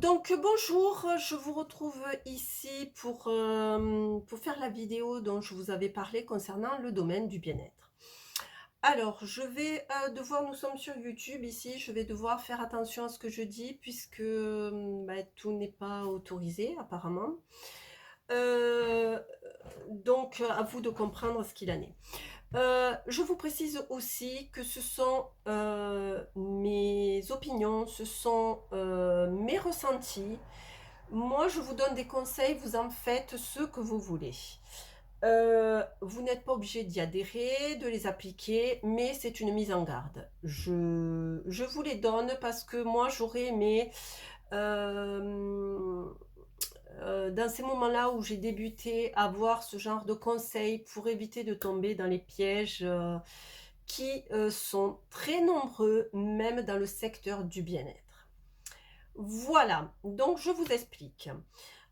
Donc bonjour, je vous retrouve ici pour faire la vidéo dont je vous avais parlé concernant le domaine du bien-être. Alors je vais, devoir nous sommes sur YouTube ici, je vais devoir faire attention à ce que je dis puisque, tout n'est pas autorisé apparemment. Heu, donc à vous de comprendre ce qu'il en est. Je vous précise aussi que ce sont, mes opinions, ce sont, mes ressentis. Moi, je vous donne des conseils, vous en faites ce que vous voulez. Vous n'êtes pas obligé d'y adhérer, de les appliquer, mais c'est une mise en garde. Je vous les donne parce que moi, j'aurais aimé, hem, dans ces moments-là où j'ai débuté, avoir ce genre de conseils pour éviter de tomber dans les pièges, qui, sont très nombreux, même dans le secteur du bien-être. Voilà, donc je vous explique.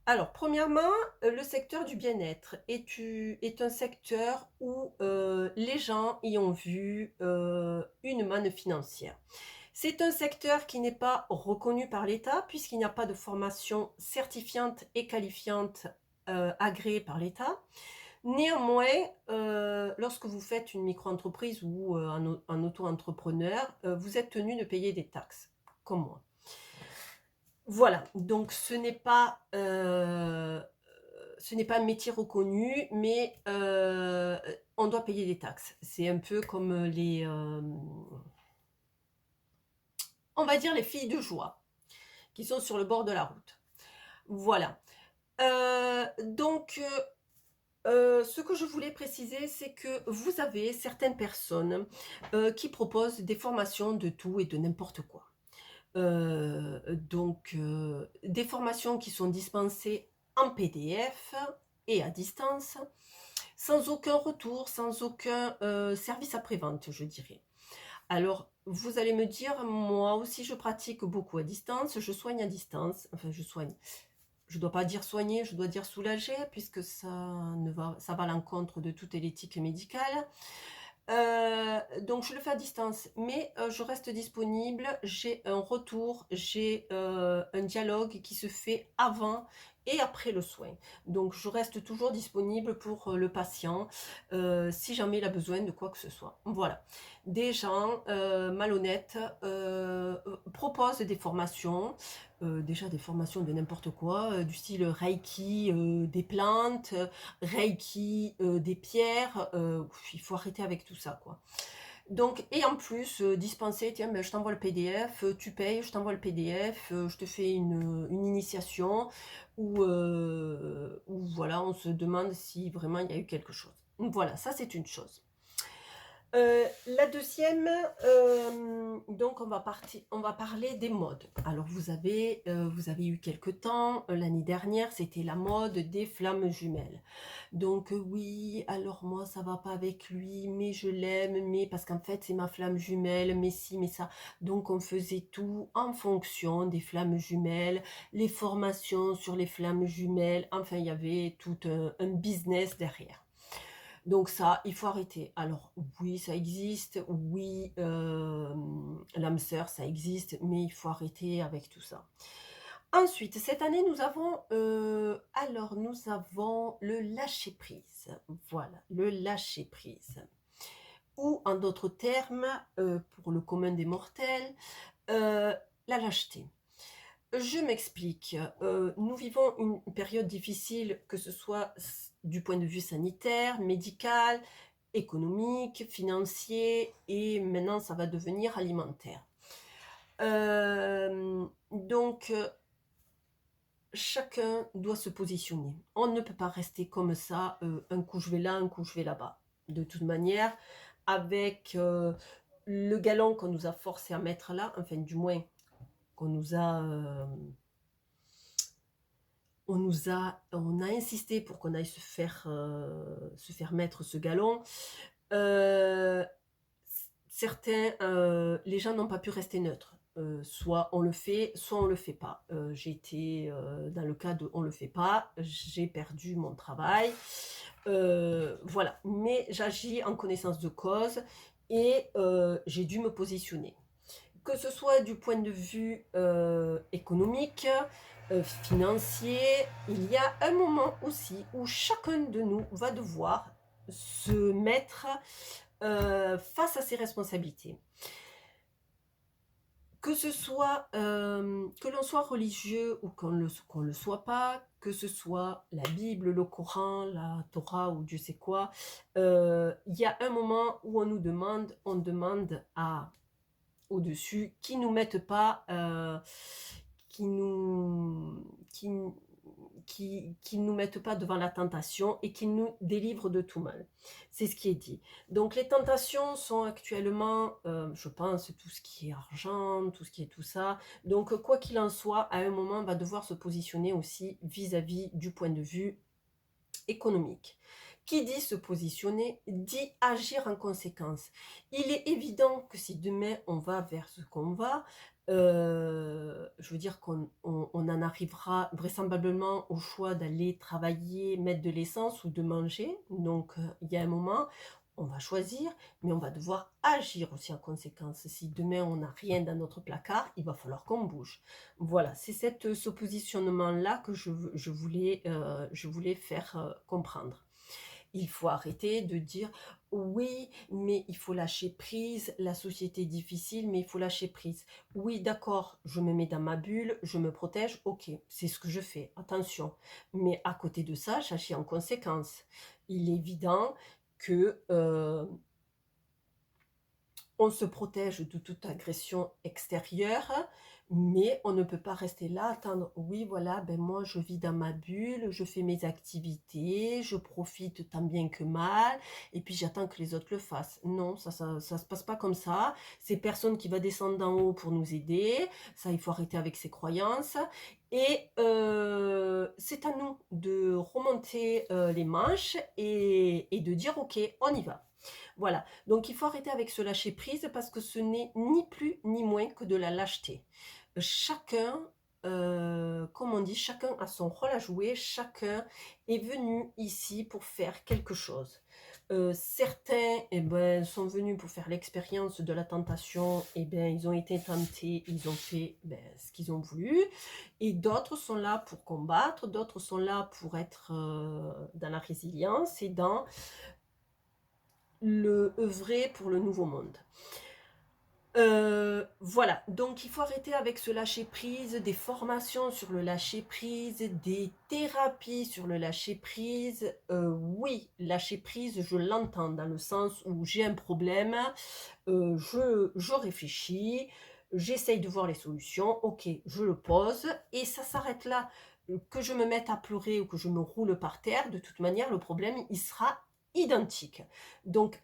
Alors, premièrement, le secteur du bien-être est un secteur où les gens y ont vu une manne financière. C'est un secteur qui n'est pas reconnu par l'État puisqu'il n'y a pas de formation certifiante et qualifiante agréée par l'État. Néanmoins, lorsque vous faites une micro-entreprise ou un auto-entrepreneur, vous êtes tenu de payer des taxes, comme moi. Voilà, donc ce n'est pas un métier reconnu, mais on doit payer des taxes. C'est un peu comme on va dire les filles de joie, qui sont sur le bord de la route. Voilà. Ce que je voulais préciser, c'est que vous avez certaines personnes, qui proposent des formations de tout et de n'importe quoi. Des formations qui sont dispensées en PDF et à distance, sans aucun retour, sans aucun, service après-vente, je dirais. Alors, vous allez me dire, moi aussi je pratique beaucoup à distance, je soigne à distance, enfin je soigne. Je dois pas dire soigner, je dois dire soulager puisque ça va à l'encontre de toute l'éthique médicale. Donc je le fais à distance, mais je reste disponible, j'ai un retour, j'ai, un dialogue qui se fait avant et après le soin. Donc je reste toujours disponible pour, le patient, si jamais il a besoin de quoi que ce soit. Voilà. Des gens, malhonnêtes, proposent des formations, déjà des formations de n'importe quoi, du style Reiki, des plantes, Reiki, des pierres, il faut arrêter avec tout ça, quoi. Donc et en plus, dispenser: «Tiens, je t'envoie le PDF, tu payes, je t'envoie le PDF, je te fais une initiation» ou voilà, on se demande si vraiment il y a eu quelque chose. Voilà, ça c'est une chose. La deuxième, donc on va parler des modes. Alors vous avez eu quelque temps, l'année dernière, c'était la mode des flammes jumelles. Donc oui, alors moi ça va pas avec lui, mais je l'aime, mais parce qu'en fait c'est ma flamme jumelle, mais si, mais ça. Donc on faisait tout en fonction des flammes jumelles, les formations sur les flammes jumelles, enfin il y avait tout un business derrière. Donc ça, il faut arrêter. Alors oui, ça existe, oui, l'âme sœur, ça existe, mais il faut arrêter avec tout ça. Ensuite, cette année, nous avons le lâcher prise. Voilà, le lâcher prise. Ou en d'autres termes, pour le commun des mortels, la lâcheté. Je m'explique. Nous vivons une période difficile, que ce soit du point de vue sanitaire, médical, économique, financier et maintenant ça va devenir alimentaire. Donc chacun doit se positionner. On ne peut pas rester comme ça, un coup je vais là, un coup je vais là-bas. De toute manière, avec, le galon qu'on nous a forcé à mettre là, enfin du moins qu'on nous a, on a insisté pour qu'on aille se faire mettre ce galon. Heu, Certains, les gens n'ont pas pu rester neutres. Soit on le fait, soit on le fait pas. J'ai été, dans le cas de on le fait pas, j'ai perdu mon travail. Voilà, mais j'agis en connaissance de cause et j'ai dû me positionner. que ce soit du point de vue économique, financier, il y a un moment aussi où chacun de nous va devoir se mettre face à ses responsabilités. Que ce soit, que l'on soit religieux ou qu'on le soit pas, que ce soit la Bible, le Coran, la Torah ou Dieu sait quoi, il y a un moment où on demande à au-dessus qui nous mettent pas, qui nous, qui, qui nous mettent pas devant la tentation et qui nous délivrent de tout mal. C'est ce qui est dit. Donc les tentations sont actuellement, je pense, tout ce qui est argent, tout ce qui est tout ça. Donc quoi qu'il en soit, à un moment, on va devoir se positionner aussi vis-à-vis du point de vue économique. Qui dit se positionner, dit agir en conséquence. Il est évident que si demain on va vers ce qu'on va, je veux dire qu'on en arrivera vraisemblablement au choix d'aller travailler, mettre de l'essence ou de manger. Donc il y a un moment, on va choisir, mais on va devoir agir aussi en conséquence. Si demain on n'a rien dans notre placard, il va falloir qu'on bouge. Voilà, c'est ce positionnement-là que je voulais faire comprendre. Il faut arrêter de dire oui, mais il faut lâcher prise, la société est difficile, mais il faut lâcher prise. Oui, d'accord, je me mets dans ma bulle, je me protège, ok, c'est ce que je fais, attention. Mais à côté de ça, j'agis en conséquence. Il est évident que on se protège de toute agression extérieure, mais on ne peut pas rester là, attendre, oui, voilà, ben moi je vis dans ma bulle, je fais mes activités, je profite tant bien que mal, et puis j'attends que les autres le fassent. Non, ça se passe pas comme ça. C'est personne qui va descendre d'en haut pour nous aider. Ça, il faut arrêter avec ses croyances. Et c'est à nous de remonter les manches et de dire, ok, on y va. Voilà, donc il faut arrêter avec ce lâcher prise parce que ce n'est ni plus ni moins que de la lâcheté. Chacun, comme on dit, chacun a son rôle à jouer, chacun est venu ici pour faire quelque chose. Certains sont venus pour faire l'expérience de la tentation, ils ont été tentés, ils ont fait ce qu'ils ont voulu, et d'autres sont là pour combattre, d'autres sont là pour être dans la résilience et dans le œuvrer pour le nouveau monde. Voilà, donc il faut arrêter avec ce lâcher-prise, des formations sur le lâcher-prise, des thérapies sur le lâcher-prise. Oui, lâcher-prise, je l'entends dans le sens où j'ai un problème, je réfléchis, j'essaye de voir les solutions, ok, je le pose, et ça s'arrête là. Que je me mette à pleurer ou que je me roule par terre, de toute manière, le problème, il sera identique. Donc,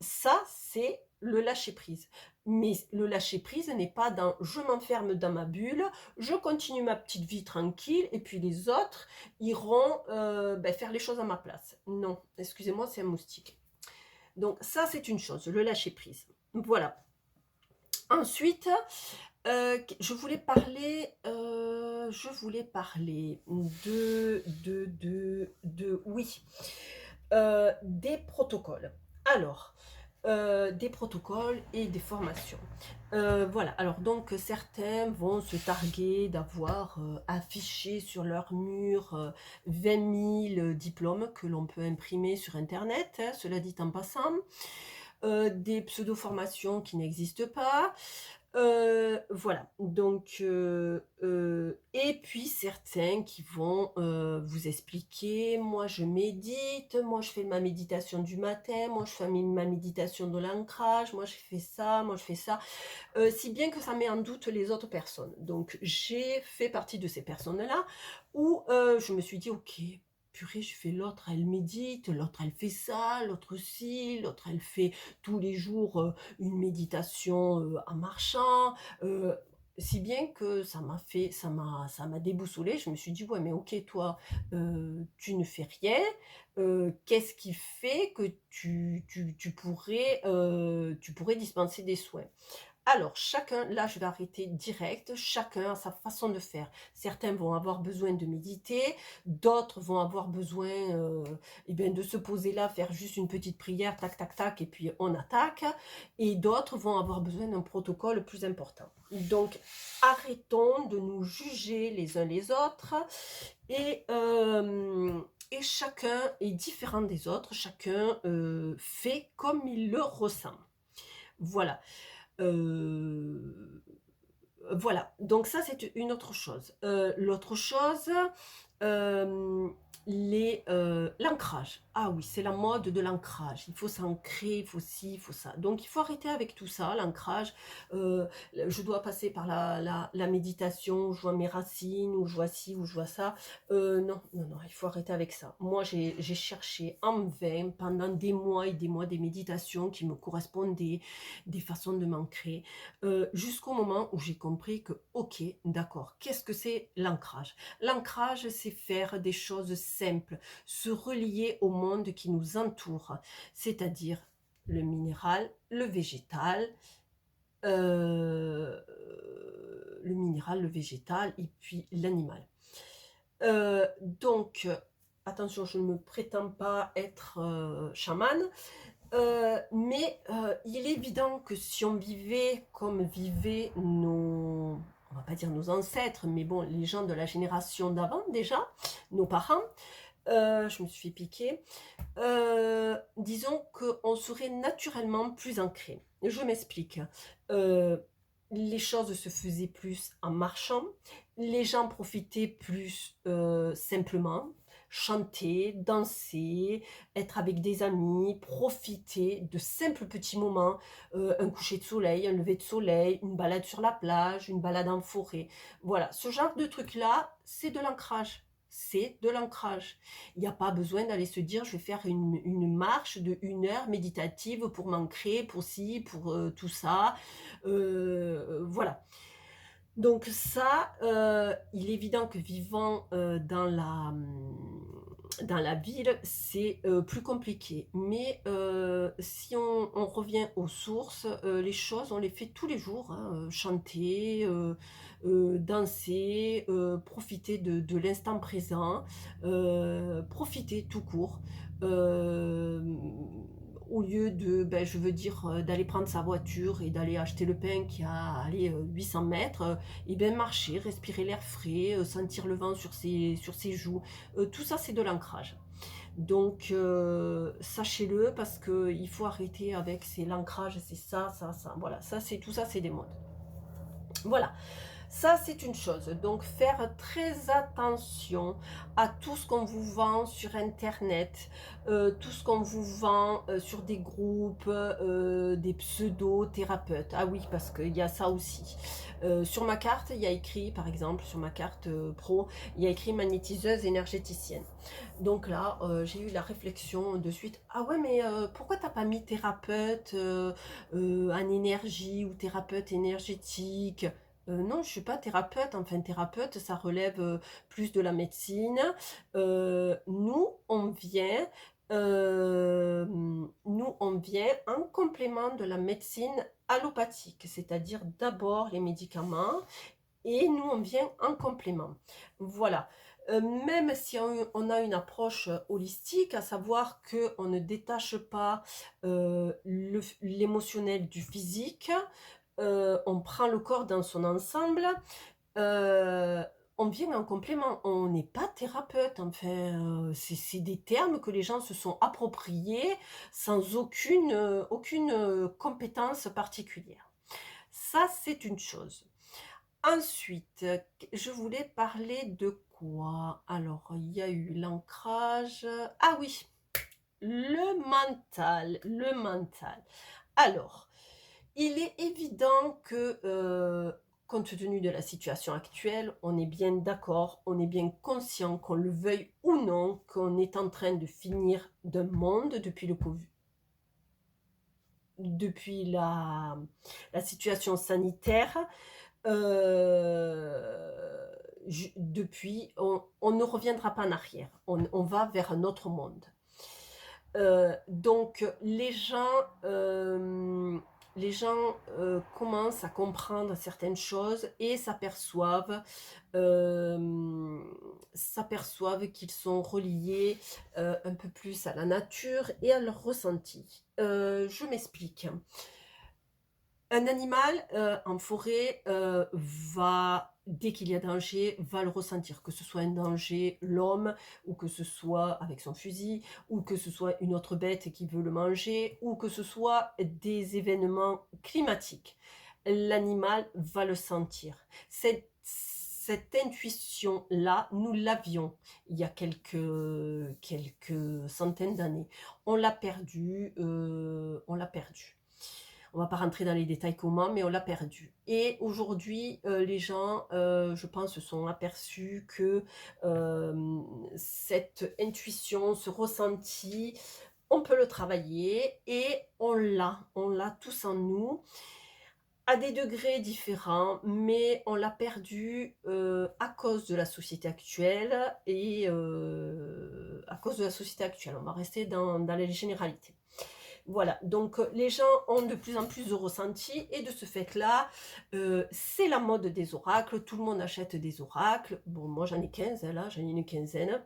ça, c'est le lâcher-prise. Mais le lâcher-prise n'est pas dans je m'enferme dans ma bulle, je continue ma petite vie tranquille, et puis les autres iront faire les choses à ma place. Non, excusez-moi, c'est un moustique. Donc ça, c'est une chose, le lâcher-prise. Voilà. Ensuite, je voulais parler oui, des protocoles. Alors, des protocoles et des formations. Voilà, alors donc certains vont se targuer d'avoir affiché sur leur mur 20 000 diplômes que l'on peut imprimer sur Internet, hein, cela dit en passant, des pseudo-formations qui n'existent pas. Voilà, donc et puis certains qui vont vous expliquer, moi je médite, moi je fais ma méditation du matin, moi je fais ma méditation de l'ancrage, moi je fais ça, moi je fais ça, si bien que ça met en doute les autres personnes. Donc j'ai fait partie de ces personnes-là où je me suis dit, ok, purée, je fais l'autre, elle médite, l'autre elle fait ça, l'autre ci, l'autre elle fait tous les jours une méditation en marchant, si bien que ça m'a déboussolée. Je me suis dit, ouais, mais ok, toi, tu ne fais rien. Qu'est-ce qui fait que tu pourrais dispenser des soins? Alors, chacun, là je vais arrêter direct, chacun a sa façon de faire. Certains vont avoir besoin de méditer, d'autres vont avoir besoin eh bien, de se poser là, faire juste une petite prière, tac, tac, tac, et puis on attaque. Et d'autres vont avoir besoin d'un protocole plus important. Donc, arrêtons de nous juger les uns les autres et chacun est différent des autres, chacun fait comme il le ressent. Voilà. Voilà, donc ça c'est une autre chose. L'autre chose, euh, l'ancrage. Ah oui, c'est la mode de l'ancrage. Il faut s'ancrer, il faut ci, il faut ça. Donc il faut arrêter avec tout ça, l'ancrage. Je dois passer par la méditation, où je vois mes racines, où je vois ci, où je vois ça. Non, non, non, il faut arrêter avec ça. Moi, j'ai cherché en vain pendant des mois et des mois des méditations qui me correspondaient, des façons de m'ancrer, jusqu'au moment où j'ai compris que, ok, d'accord, qu'est-ce que c'est l'ancrage? L'ancrage, c'est faire des choses simples, se relier au monde qui nous entoure, c'est-à-dire le minéral, euh, le végétal et puis l'animal. Donc, attention, je ne me prétends pas être chamane, mais il est évident que si on vivait comme vivaient nos, on va pas dire nos ancêtres, mais bon, les gens de la génération d'avant déjà, nos parents, je me suis fait piquer, disons qu'on serait naturellement plus ancré. Je m'explique. Euh, les choses se faisaient plus en marchant, les gens profitaient plus simplement, chanter, danser, être avec des amis, profiter de simples petits moments, un coucher de soleil, un lever de soleil, une balade sur la plage, une balade en forêt. Voilà, ce genre de truc-là, c'est de l'ancrage. C'est de l'ancrage. Il n'y a pas besoin d'aller se dire je vais faire une marche de 1 heure méditative pour m'ancrer, pour ci, pour tout ça. Voilà. Donc ça, il est évident que vivant dans la ville, c'est plus compliqué. Mais si on revient aux sources, les choses, on les fait tous les jours, hein, chanter, danser, profiter de l'instant présent, profiter tout court. Euh, Au lieu de, ben, je veux dire, d'aller prendre sa voiture et d'aller acheter le pain qui a allez, 800 mètres, et bien marcher, respirer l'air frais, sentir le vent sur ses joues, tout ça c'est de l'ancrage. Donc sachez-le parce qu'il faut arrêter avec c'est l'ancrage, c'est ça, ça, ça. Voilà, ça c'est tout ça, c'est des modes. Voilà. Ça, c'est une chose. Donc, faire très attention à tout ce qu'on vous vend sur Internet, tout ce qu'on vous vend sur des groupes, des pseudo-thérapeutes. Ah oui, parce qu'il y a ça aussi. Sur ma carte, il y a écrit, par exemple, sur ma carte pro, il y a écrit magnétiseuse énergéticienne. Donc là, j'ai eu la réflexion de suite. Ah ouais, mais pourquoi t'as pas mis thérapeute en énergie ou thérapeute énergétique? Non, je ne suis pas thérapeute. Enfin, thérapeute, ça relève plus de la médecine. Nous, on vient en complément de la médecine allopathique, c'est-à-dire d'abord les médicaments et nous, on vient en complément. Voilà. Même si on a une approche holistique, à savoir qu'on ne détache pas l'émotionnel du physique, on prend le corps dans son ensemble, euh, on vient en complément. On n'est pas thérapeute, enfin, c'est des termes que les gens se sont appropriés sans aucune compétence particulière. Ça, c'est une chose. Ensuite, je voulais parler de quoi? Alors, il y a eu l'ancrage. Ah oui, le mental, le mental. Alors, il est évident que, compte tenu de la situation actuelle, on est bien d'accord, on est bien conscient, qu'on le veuille ou non, qu'on est en train de finir d'un monde depuis le Covid, depuis la situation sanitaire. Depuis, on ne reviendra pas en arrière. On va vers un autre monde. Donc les gens commencent à comprendre certaines choses et s'aperçoivent qu'ils sont reliés un peu plus à la nature et à leur ressenti. Je m'explique. Un animal en forêt va, dès qu'il y a danger, va le ressentir, que ce soit un danger, l'homme, ou que ce soit avec son fusil, ou que ce soit une autre bête qui veut le manger, ou que ce soit des événements climatiques. L'animal va le sentir. Cette intuition-là, nous l'avions il y a quelques centaines d'années. On l'a perdue, on l'a perdue. On va pas rentrer dans les détails comment, mais on l'a perdu. Et aujourd'hui, les gens, je pense, se sont aperçus que cette intuition, ce ressenti, on peut le travailler et on l'a tous en nous, à des degrés différents, mais on l'a perdu à cause de la société actuelle et à cause de la société actuelle. On va rester dans les généralités. Voilà, donc les gens ont de plus en plus de ressentis et de ce fait-là, c'est la mode des oracles, tout le monde achète des oracles. Bon, moi j'en ai 15 hein, là, j'en ai une quinzaine.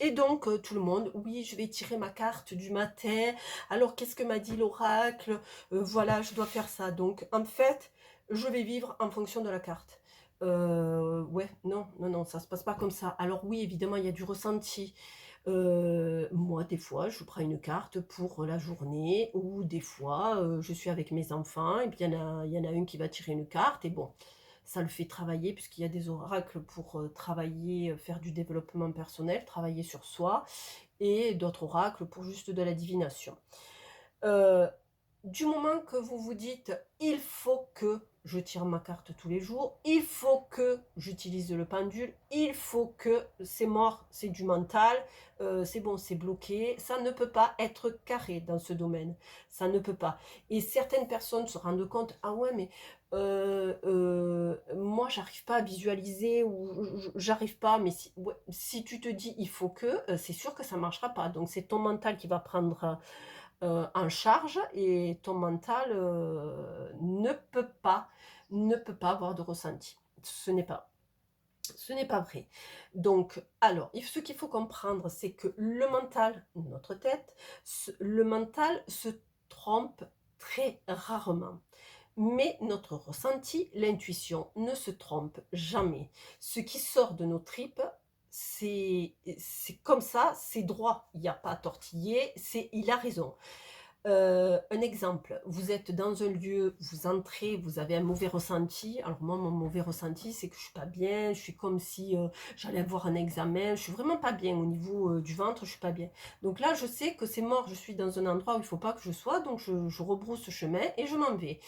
Et donc tout le monde, oui, je vais tirer ma carte du matin, alors qu'est-ce que m'a dit l'oracle? Voilà, je dois faire ça. Donc en fait, je vais vivre en fonction de la carte. Ouais, non, non, non, ça se passe pas comme ça. Alors oui, évidemment, il y a du ressenti. Moi, des fois, je prends une carte pour la journée ou des fois, je suis avec mes enfants et puis il y en a une qui va tirer une carte et bon, ça le fait travailler puisqu'il y a des oracles pour, travailler, faire du développement personnel, travailler sur soi et d'autres oracles pour juste de la divination. Heu, du moment que vous vous dites: «Il faut que je tire ma carte tous les jours, il faut que j'utilise le pendule, il faut que c'est mort, c'est du mental, c'est bon, c'est bloqué», ça ne peut pas être carré dans ce domaine. Ça ne peut pas et certaines personnes se rendent compte: «Ah ouais, mais moi j'arrive pas à visualiser ou j'arrive pas», mais si ouais, si tu te dis: «Il faut que», c'est sûr que ça marchera pas. Donc c'est ton mental qui va prendre en charge et ton mental ne peut pas avoir de ressenti. Ce n'est pas vrai. Donc, alors, ce qu'il faut comprendre, c'est que le mental, notre tête, le mental se trompe très rarement. Mais notre ressenti, l'intuition, ne se trompe jamais. Ce qui sort de nos tripes, c'est comme ça, c'est droit. Il n'y a pas à tortiller, il a raison. Un exemple, vous êtes dans un lieu, vous entrez, vous avez un mauvais ressenti. Alors moi, mon mauvais ressenti, c'est que je suis pas bien, je suis comme si, j'allais avoir un examen, je suis vraiment pas bien au niveau, du ventre, je suis pas bien. Donc là, je sais que c'est mort, je suis dans un endroit où il faut pas que je sois, donc je rebrousse chemin et je m'en vais.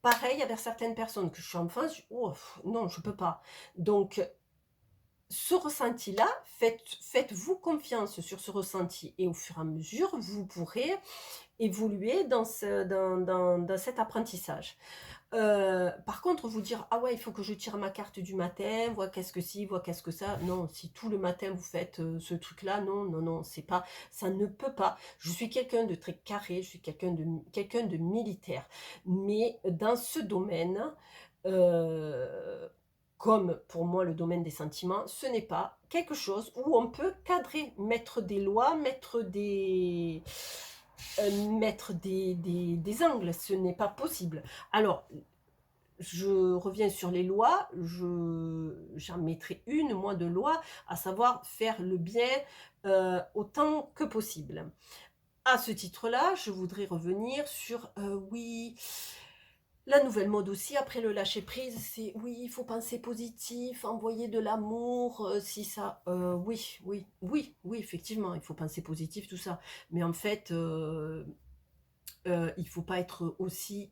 Pareil avec certaines personnes que je suis en face, oh, non, je peux pas. Donc ce ressenti-là, faites-vous confiance sur ce ressenti et au fur et à mesure, vous pourrez évoluer dans cet apprentissage. Par contre, vous dire: «Ah ouais, il faut que je tire ma carte du matin, vois qu'est-ce que ci, vois qu'est-ce que ça». Non, si tout le matin vous faites, ce truc-là, non, non, non, c'est pas ça ne peut pas. Je suis quelqu'un de très carré, je suis quelqu'un de militaire. Mais dans ce domaine, heu, comme pour moi le domaine des sentiments, ce n'est pas quelque chose où on peut cadrer, mettre des lois, mettre des angles, ce n'est pas possible. Alors, je reviens sur les lois, j'en mettrai une, moi, de loi, à savoir faire le bien, autant que possible. À ce titre-là, je voudrais revenir sur, oui, la nouvelle mode aussi, après le lâcher prise, c'est oui, il faut penser positif, envoyer de l'amour, si ça, oui, oui, oui, oui, effectivement, il faut penser positif, tout ça. Mais en fait, il faut pas être aussi,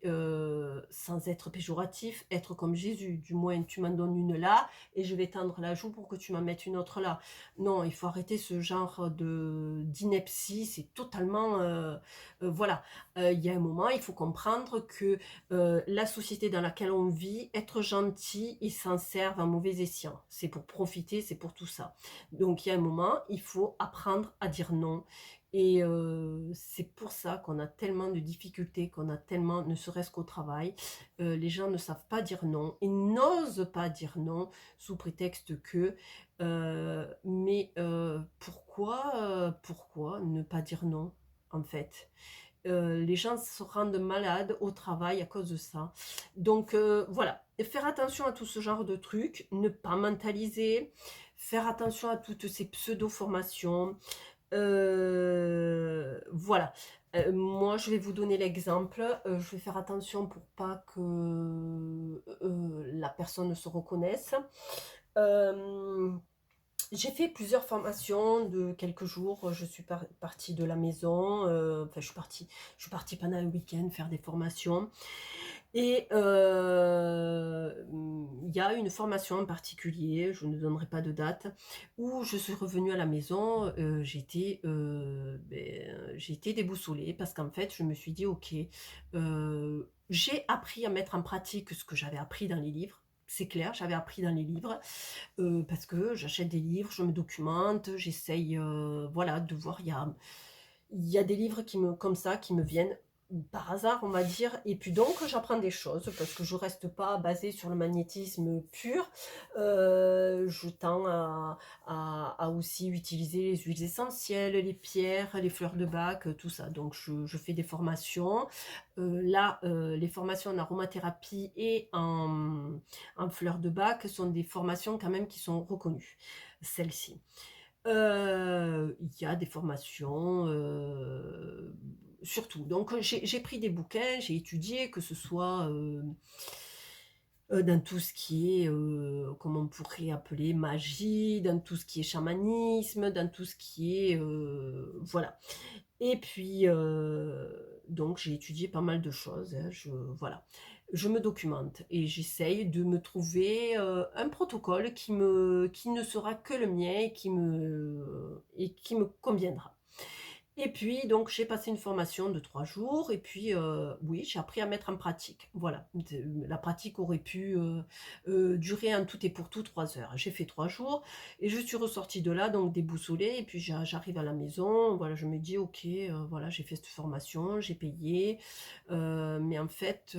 sans être péjoratif, être comme Jésus. Du moins, tu m'en donnes une là et je vais tendre la joue pour que tu m'en mettes une autre là. Non, il faut arrêter ce genre d'ineptie, c'est totalement, voilà. Il y a un moment, il faut comprendre que, la société dans laquelle on vit, être gentil, ils s'en servent à mauvais escient. C'est pour profiter, c'est pour tout ça. Donc il y a un moment, il faut apprendre à dire non, Et c'est pour ça qu'on a tellement de difficultés, qu'on a tellement, ne serait-ce qu'au travail, les gens ne savent pas dire non et n'osent pas dire non sous prétexte que, mais pourquoi ne pas dire non, en fait? Les gens se rendent malades au travail à cause de ça. Donc voilà, et faire attention à tout ce genre de trucs, ne pas mentaliser, faire attention à toutes ces pseudo-formations. Voilà. Moi, je vais vous donner l'exemple. Je vais faire attention pour pas que la personne ne se reconnaisse. Euh, j'ai fait plusieurs formations de quelques jours. Je suis partie de la maison. Enfin, je suis partie pendant un week-end faire des formations. Et il y a une formation en particulier, je ne donnerai pas de date, où je suis revenue à la maison, j'ai été déboussolée parce qu'en fait, je me suis dit: «OK, j'ai appris à mettre en pratique ce que j'avais appris dans les livres». C'est clair, j'avais appris dans les livres, parce que j'achète des livres, je me documente, j'essaye, voilà, de voir. Il y a des livres comme ça qui me viennent par hasard, on va dire, et puis donc j'apprends des choses parce que je reste pas basée sur le magnétisme pur. Je tends à aussi utiliser les huiles essentielles, les pierres, les fleurs de bac, tout ça. Donc je fais des formations. Là, les formations en aromathérapie et en fleurs de bac sont des formations quand même qui sont reconnues, celles-ci. Il y a des formations, surtout. Donc j'ai pris des bouquins, j'ai étudié, que ce soit, dans tout ce qui est, comment on pourrait appeler, magie, dans tout ce qui est chamanisme, dans tout ce qui est, voilà. Et puis, donc j'ai étudié pas mal de choses, hein, voilà. Je me documente et j'essaye de me trouver, un protocole qui ne sera que le mien et qui me conviendra. Et puis donc j'ai passé une formation de 3 jours et puis, oui, j'ai appris à mettre en pratique. Voilà, la pratique aurait pu, durer en tout et pour tout 3 heures. J'ai fait 3 jours et je suis ressortie de là donc déboussolée et puis j'arrive à la maison, voilà, je me dis: «OK, voilà, j'ai fait cette formation, j'ai payé, mais en fait,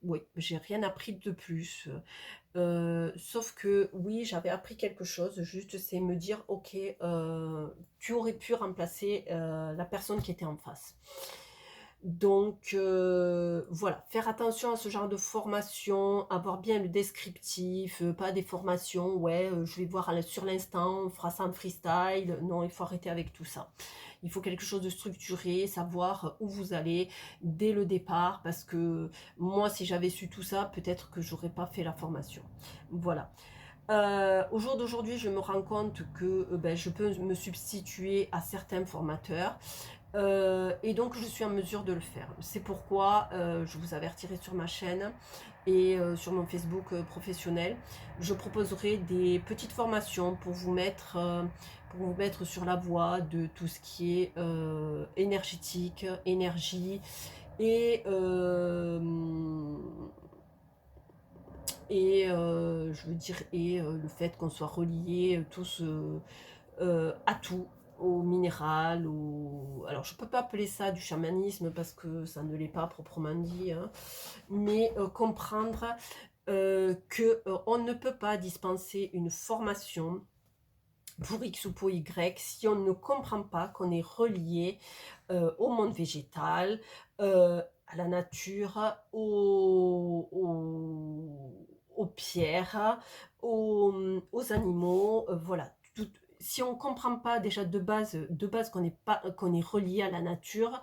oui, j'ai rien appris de plus». Sauf que oui, j'avais appris quelque chose, juste c'est me dire: «OK, tu aurais pu remplacer, la personne qui était en face». Donc voilà, faire attention à ce genre de formation, avoir bien le descriptif, pas des formations, ouais, je vais voir sur l'instant, on fera ça en freestyle. Non, il faut arrêter avec tout ça. Il faut quelque chose de structuré, savoir où vous allez dès le départ, parce que moi, si j'avais su tout ça, peut-être que j'aurais pas fait la formation. Voilà. Au jour d'aujourd'hui, je me rends compte que ben, je peux me substituer à certains formateurs. Et donc je suis en mesure de le faire. C'est pourquoi je vous avertirai sur ma chaîne et sur mon Facebook professionnel. Je proposerai des petites formations pour vous mettre sur la voie de tout ce qui est énergétique, énergie et, je veux dire, et le fait qu'on soit reliés tous à tout, au minéral, alors je peux pas appeler ça du chamanisme parce que ça ne l'est pas proprement dit, hein, mais comprendre que on ne peut pas dispenser une formation pour X ou pour Y si on ne comprend pas qu'on est relié au monde végétal, à la nature, aux pierres, aux animaux, voilà. Si on ne comprend pas déjà de base qu'on est relié à la nature,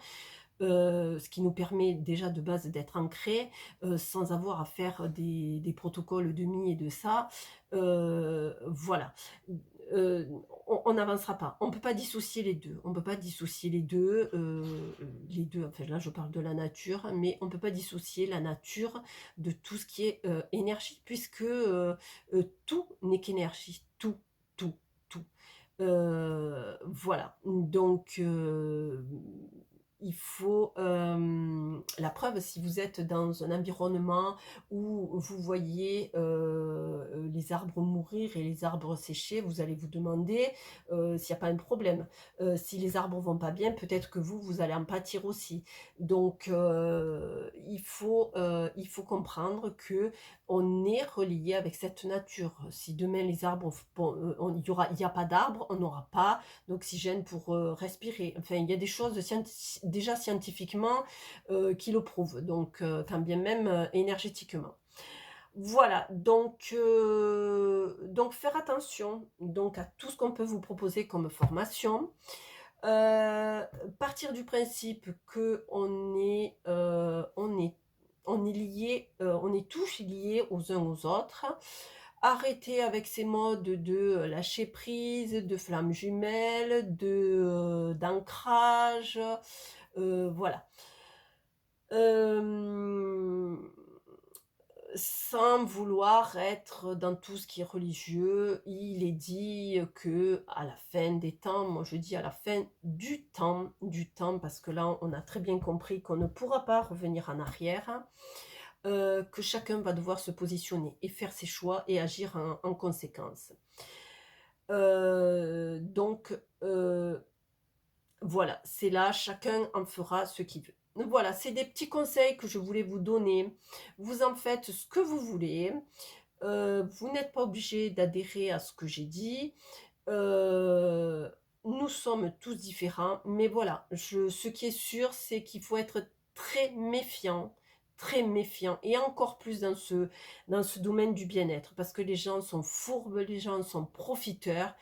ce qui nous permet déjà de base d'être ancré, sans avoir à faire des protocoles de mi et de ça, voilà. Euh, on n'avancera pas. On ne peut pas dissocier les deux. On peut pas dissocier les deux. Enfin, là, je parle de la nature, mais on ne peut pas dissocier la nature de tout ce qui est énergie, puisque tout n'est qu'énergie. Tout, tout, tout. Voilà. Donc, il faut la preuve, si vous êtes dans un environnement où vous voyez les arbres mourir et les arbres sécher, vous allez vous demander s'il n'y a pas un problème. Si les arbres vont pas bien, peut-être que vous allez en pâtir aussi. Donc, il faut comprendre que on est relié avec cette nature. Si demain les arbres, bon, il y a pas d'arbres, on n'aura pas d'oxygène pour respirer. Enfin, il y a des choses déjà scientifiquement qui le prouvent, donc quand bien même énergétiquement. Voilà, donc faire attention donc à tout ce qu'on peut vous proposer comme formation. Euh, Partir du principe que on est lié, on est tous liés aux uns aux autres. Arrêter avec ces modes de lâcher prise, de flammes jumelles, d'ancrage, voilà. Euh, Sans vouloir être dans tout ce qui est religieux, il est dit que à la fin des temps, moi je dis à la fin du temps, parce que là on a très bien compris qu'on ne pourra pas revenir en arrière, que chacun va devoir se positionner et faire ses choix et agir en conséquence. Donc voilà, c'est là, chacun en fera ce qu'il veut. Donc voilà, c'est des petits conseils que je voulais vous donner. Vous en faites ce que vous voulez. Vous n'êtes pas obligé d'adhérer à ce que j'ai dit. Euh, Nous sommes tous différents, mais voilà, ce qui est sûr, c'est qu'il faut être très méfiant, et encore plus dans ce domaine du bien-être, parce que les gens sont fourbes, les gens sont profiteurs,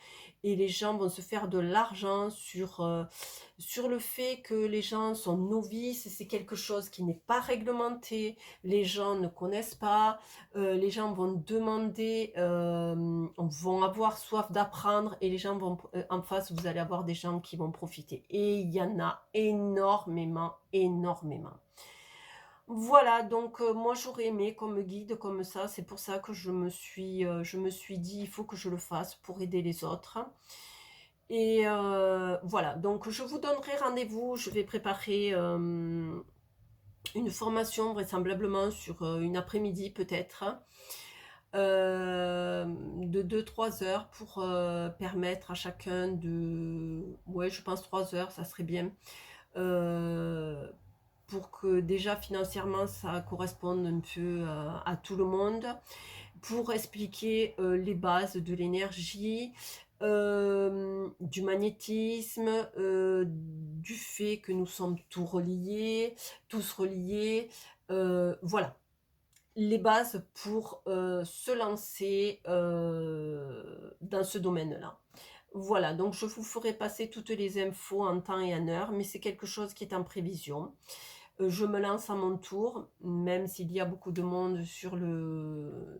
et les gens vont se faire de l'argent sur le fait que les gens sont novices, c'est quelque chose qui n'est pas réglementé, les gens ne connaissent pas, les gens vont demander, vont avoir soif d'apprendre, et les gens vont, en face, vous allez avoir des gens qui vont profiter. Et il y en a énormément, énormément. Voilà, donc moi j'aurais aimé qu'on me guide comme ça, c'est pour ça que je me suis dit, il faut que je le fasse pour aider les autres. Et voilà, donc je vous donnerai rendez-vous, je vais préparer une formation vraisemblablement sur une après-midi peut-être, de 2-3 heures pour permettre à chacun de... Ouais, je pense 3 heures, ça serait bien. Euh, pour que déjà financièrement ça corresponde un peu à tout le monde, pour expliquer les bases de l'énergie, du magnétisme, du fait que nous sommes tous reliés, voilà, les bases pour se lancer dans ce domaine-là. Voilà, donc je vous ferai passer toutes les infos en temps et en heure, mais c'est quelque chose qui est en prévision. Je me lance à mon tour, même s'il y a beaucoup de monde sur le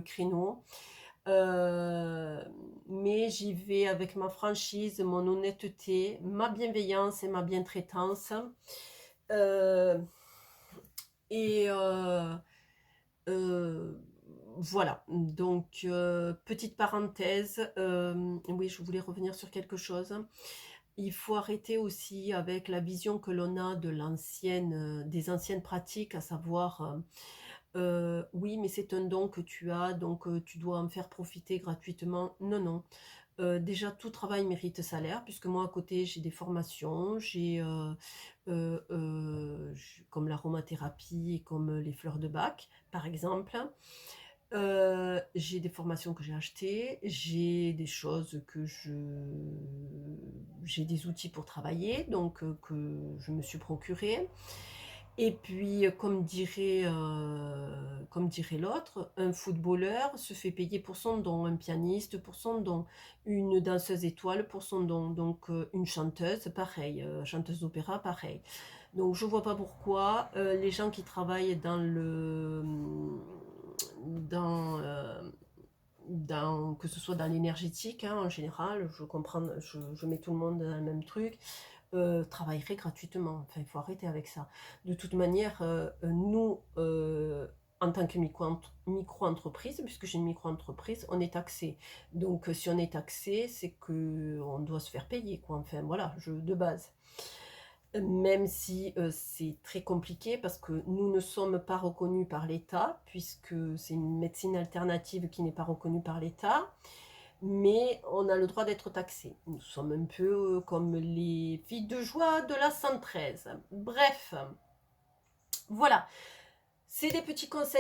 créneau. Mais j'y vais avec ma franchise, mon honnêteté, ma bienveillance et ma bientraitance. Euh, et euh, voilà, donc petite parenthèse, oui, je voulais revenir sur quelque chose. Il faut arrêter aussi avec la vision que l'on a des anciennes pratiques, à savoir, oui, mais c'est un don que tu as, donc tu dois en faire profiter gratuitement. Non, non. Déjà, tout travail mérite salaire, puisque moi, à côté, j'ai des formations, comme l'aromathérapie et comme les fleurs de bac, par exemple. J'ai des formations que j'ai achetées, j'ai des choses j'ai des outils pour travailler, donc que je me suis procuré. Et puis, comme dirait l'autre, un footballeur se fait payer pour son don, un pianiste pour son don, une danseuse étoile pour son don, donc une chanteuse, pareil, chanteuse d'opéra, pareil. Donc je vois pas pourquoi les gens qui travaillent dans, que ce soit dans l'énergétique, hein, en général, je comprends, je mets tout le monde dans le même truc, travailleraient gratuitement. Enfin, il faut arrêter avec ça. De toute manière, nous, en tant que micro-entreprise, puisque j'ai une micro-entreprise, on est taxé. Donc, si on est taxé, c'est que on doit se faire payer, quoi. Enfin, voilà, de base. même si c'est très compliqué parce que nous ne sommes pas reconnus par l'État, puisque c'est une médecine alternative qui n'est pas reconnue par l'État, mais on a le droit d'être taxé. Nous sommes un peu comme les filles de joie de la 113. Bref, voilà, c'est des petits conseils.